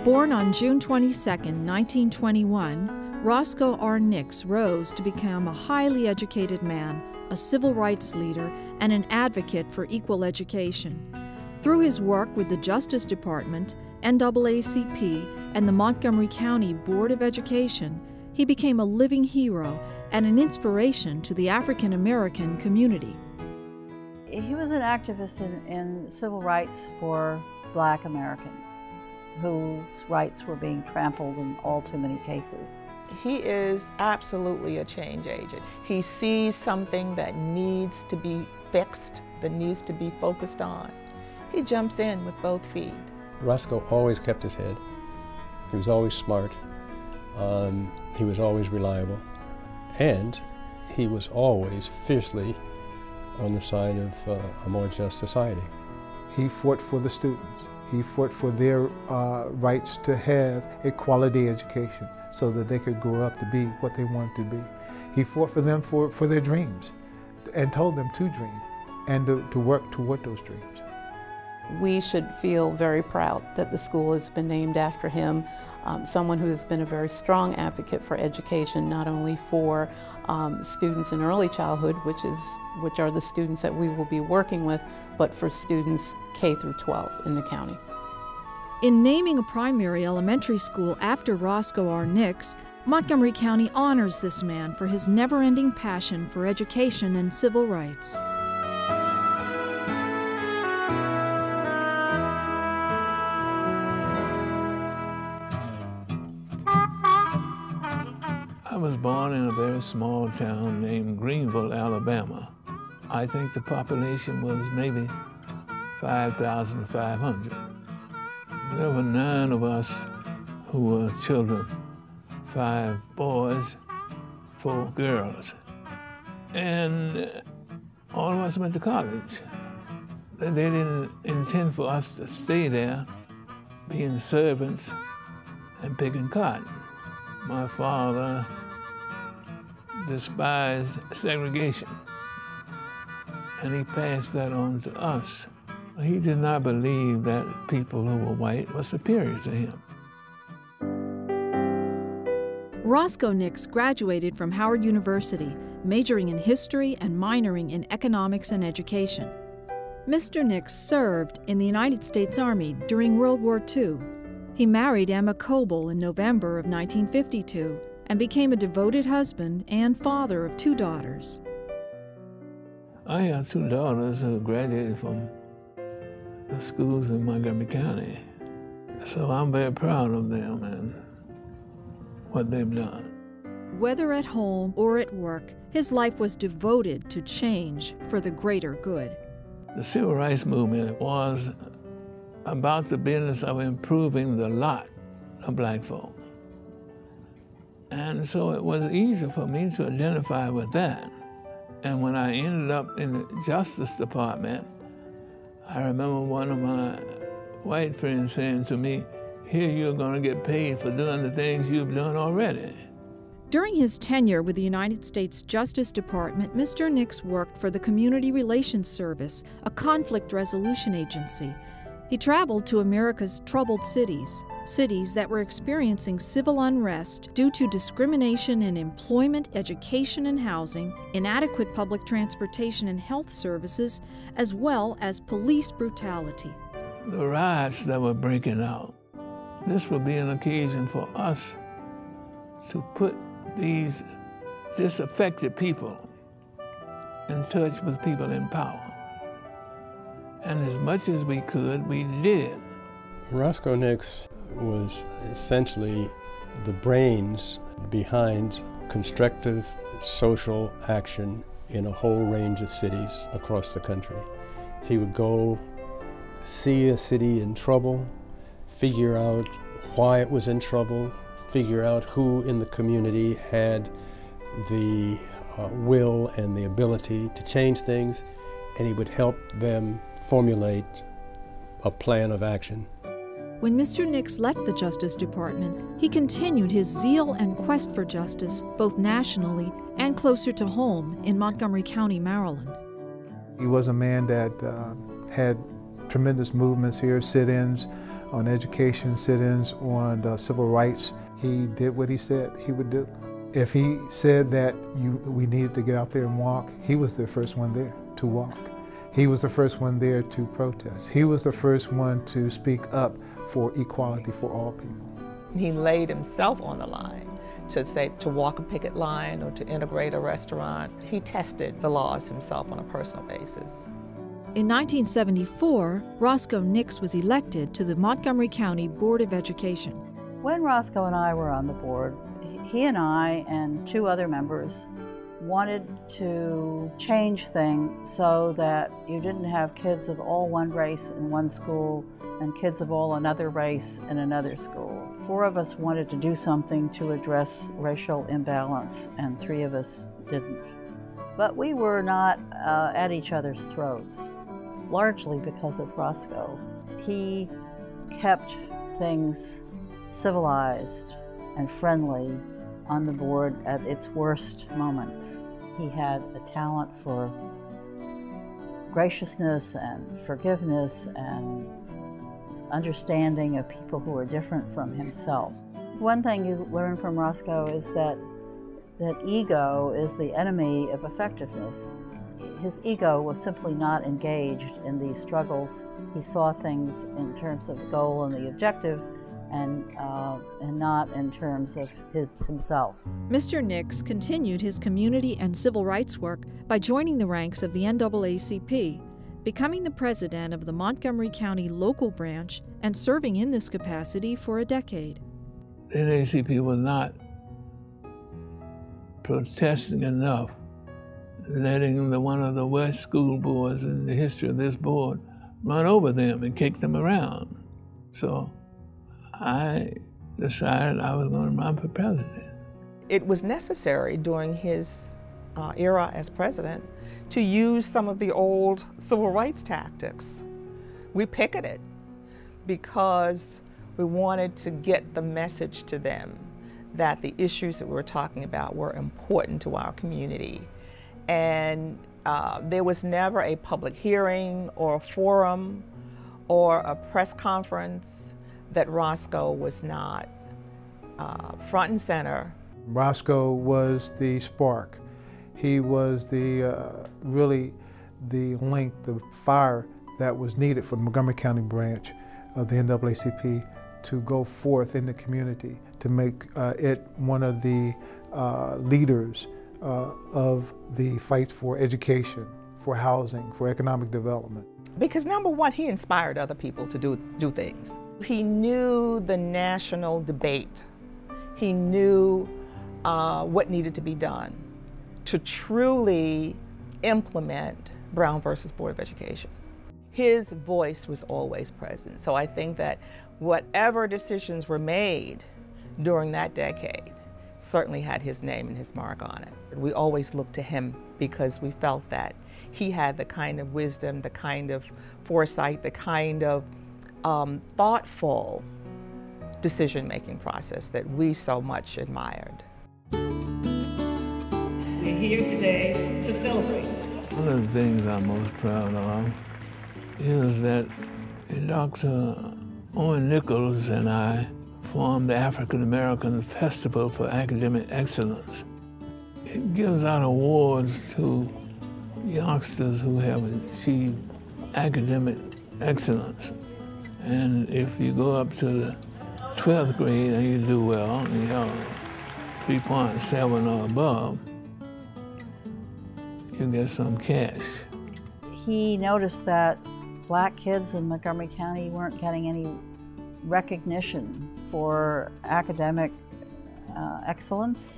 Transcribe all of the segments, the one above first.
Born on June 22, 1921, Roscoe R. Nix rose to become a highly educated man, a civil rights leader, and an advocate for equal education. Through his work with the Justice Department, NAACP, and the Montgomery County Board of Education, he became a living hero and an inspiration to the African American community. He was an activist in civil rights for Black Americans, whose rights were being trampled in all too many cases. He is absolutely a change agent. He sees something that needs to be fixed, that needs to be focused on. He jumps in with both feet. Roscoe always kept his head. He was always smart. He was always reliable. And he was always fiercely on the side of a more just society. He fought for the students. He fought for their rights to have a quality education so that they could grow up to be what they wanted to be. He fought for them for their dreams and told them to dream and to work toward those dreams. We should feel very proud that the school has been named after him, someone who has been a very strong advocate for education, not only for students in early childhood, which are the students that we will be working with, but for students K through 12 in the county. In naming a primary elementary school after Roscoe R. Nix, Montgomery County honors this man for his never-ending passion for education and civil rights. I was born in a very small town named Greenville, Alabama. I think the population was maybe 5,500. There were 9 of us who were children, 5 boys, 4 girls. And all of us went to college. They didn't intend for us to stay there, being servants and picking cotton. My father despised segregation, and he passed that on to us. He did not believe that people who were white were superior to him. Roscoe Nix graduated from Howard University, majoring in history and minoring in economics and education. Mr. Nix served in the United States Army during World War II. He married Emma Coble in November of 1952 and became a devoted husband and father of 2 daughters. I have 2 daughters who graduated from the schools in Montgomery County. So I'm very proud of them and what they've done. Whether at home or at work, his life was devoted to change for the greater good. The civil rights movement was about the business of improving the lot of Black folk. And so it was easy for me to identify with that. And when I ended up in the Justice Department, I remember one of my white friends saying to me, "Here you're going to get paid for doing the things you've done already." During his tenure with the United States Justice Department, Mr. Nix worked for the Community Relations Service, a conflict resolution agency. He traveled to America's troubled cities, cities that were experiencing civil unrest due to discrimination in employment, education, and housing, inadequate public transportation and health services, as well as police brutality. The riots that were breaking out, this would be an occasion for us to put these disaffected people in touch with people in power. And as much as we could, we did. Roscoe Nix was essentially the brains behind constructive social action in a whole range of cities across the country. He would go see a city in trouble, figure out why it was in trouble, figure out who in the community had the will and the ability to change things, and he would help them formulate a plan of action. When Mr. Nix left the Justice Department, he continued his zeal and quest for justice, both nationally and closer to home in Montgomery County, Maryland. He was a man that had tremendous movements here, sit-ins, on education, sit-ins on civil rights. He did what he said he would do. If he said that we needed to get out there and walk, he was the first one there to walk. He was the first one there to protest. He was the first one to speak up for equality for all people. He laid himself on the line to walk a picket line or to integrate a restaurant. He tested the laws himself on a personal basis. In 1974, Roscoe Nix was elected to the Montgomery County Board of Education. When Roscoe and I were on the board, he and I and 2 other members wanted to change things so that you didn't have kids of all one race in one school and kids of all another race in another school. 4 of us wanted to do something to address racial imbalance, and 3 of us didn't. But we were not at each other's throats, largely because of Roscoe. He kept things civilized and friendly on the board at its worst moments. He had a talent for graciousness and forgiveness and understanding of people who are different from himself. One thing you learn from Roscoe is that ego is the enemy of effectiveness. His ego was simply not engaged in these struggles. He saw things in terms of the goal and the objective, and not in terms of himself. Mr. Nix continued his community and civil rights work by joining the ranks of the NAACP, becoming the president of the Montgomery County local branch and serving in this capacity for a decade. The NAACP was not protesting enough, letting one of the worst school boards in the history of this board run over them and kick them around. So I decided I was going to run for president. It was necessary during his era as president to use some of the old civil rights tactics. We picketed because we wanted to get the message to them that the issues that we were talking about were important to our community. And there was never a public hearing or a forum or a press conference that Roscoe was not front and center. Roscoe was the spark. He was really the link, the fire that was needed for the Montgomery County branch of the NAACP to go forth in the community, to make it one of the leaders of the fight for education, for housing, for economic development. Because number one, he inspired other people to do things. He knew the national debate. He knew what needed to be done to truly implement Brown versus Board of Education. His voice was always present. So I think that whatever decisions were made during that decade certainly had his name and his mark on it. We always looked to him because we felt that he had the kind of wisdom, the kind of foresight, the kind of thoughtful decision-making process that we so much admired. We're here today to celebrate. One of the things I'm most proud of is that Dr. Owen Nichols and I formed the African American Festival for Academic Excellence. It gives out awards to youngsters who have achieved academic excellence. And if you go up to the 12th grade and you do well, and you have 3.7 or above, you get some cash. He noticed that black kids in Montgomery County weren't getting any recognition for academic excellence.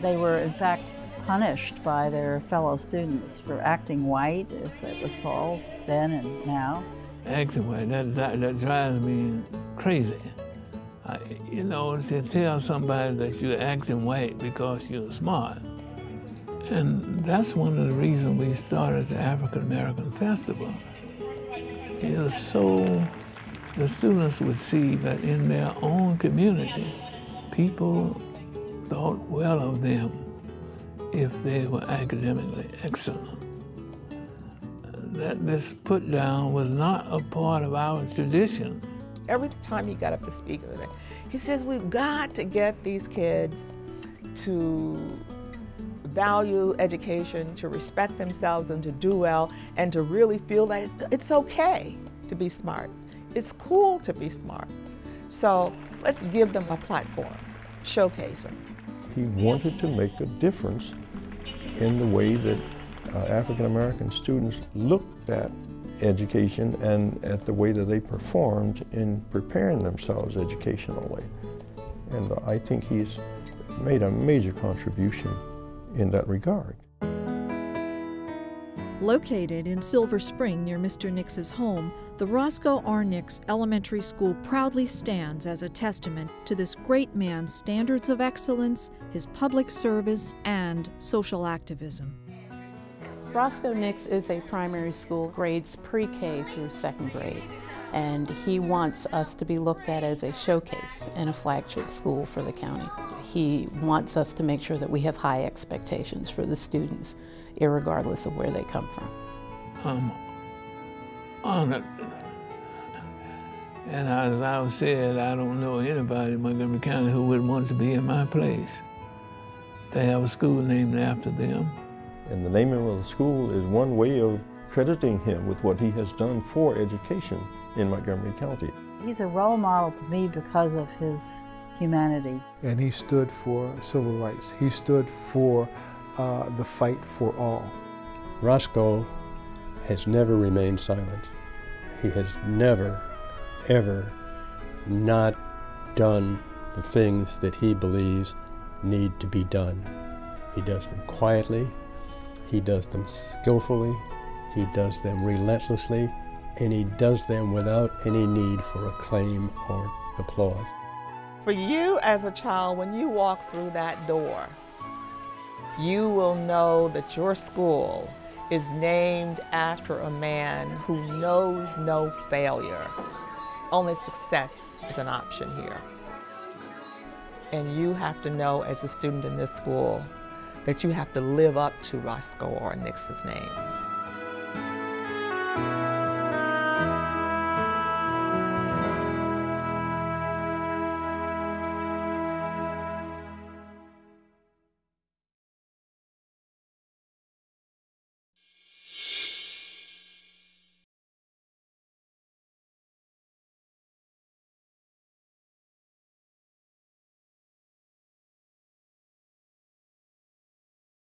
They were, in fact, punished by their fellow students for acting white, as it was called then and now. Acting white, that drives me crazy. You know, to tell somebody that you're acting white because you're smart. And that's one of the reasons we started the African American Festival. It was so the students would see that in their own community, people thought well of them if they were academically excellent. That this put down was not a part of our tradition. every time he got up to speak, he says, we've got to get these kids to value education, to respect themselves and to do well, and to really feel that it's okay to be smart. It's cool to be smart. So let's give them a platform, showcase them. He wanted to make a difference in the way that African American students looked at education and at the way that they performed in preparing themselves educationally. And I think he's made a major contribution in that regard. Located in Silver Spring near Mr. Nix's home, the Roscoe R. Nix Elementary School proudly stands as a testament to this great man's standards of excellence, his public service, and social activism. Roscoe Nix is a primary school, grades pre-K through 2nd grade, and he wants us to be looked at as a showcase and a flagship school for the county. He wants us to make sure that we have high expectations for the students, irregardless of where they come from. I'm honored, and as I've said, I don't know anybody in Montgomery County who would want to be in my place. They have a school named after them. And the naming of the school is one way of crediting him with what he has done for education in Montgomery County. He's a role model to me because of his humanity. And he stood for civil rights. He stood for the fight for all. Roscoe has never remained silent. He has never, ever not done the things that he believes need to be done. He does them quietly, he does them skillfully, he does them relentlessly, and he does them without any need for acclaim or applause. For you as a child, when you walk through that door, you will know that your school is named after a man who knows no failure. Only success is an option here. And you have to know as a student in this school that you have to live up to Roscoe R. Nix's name.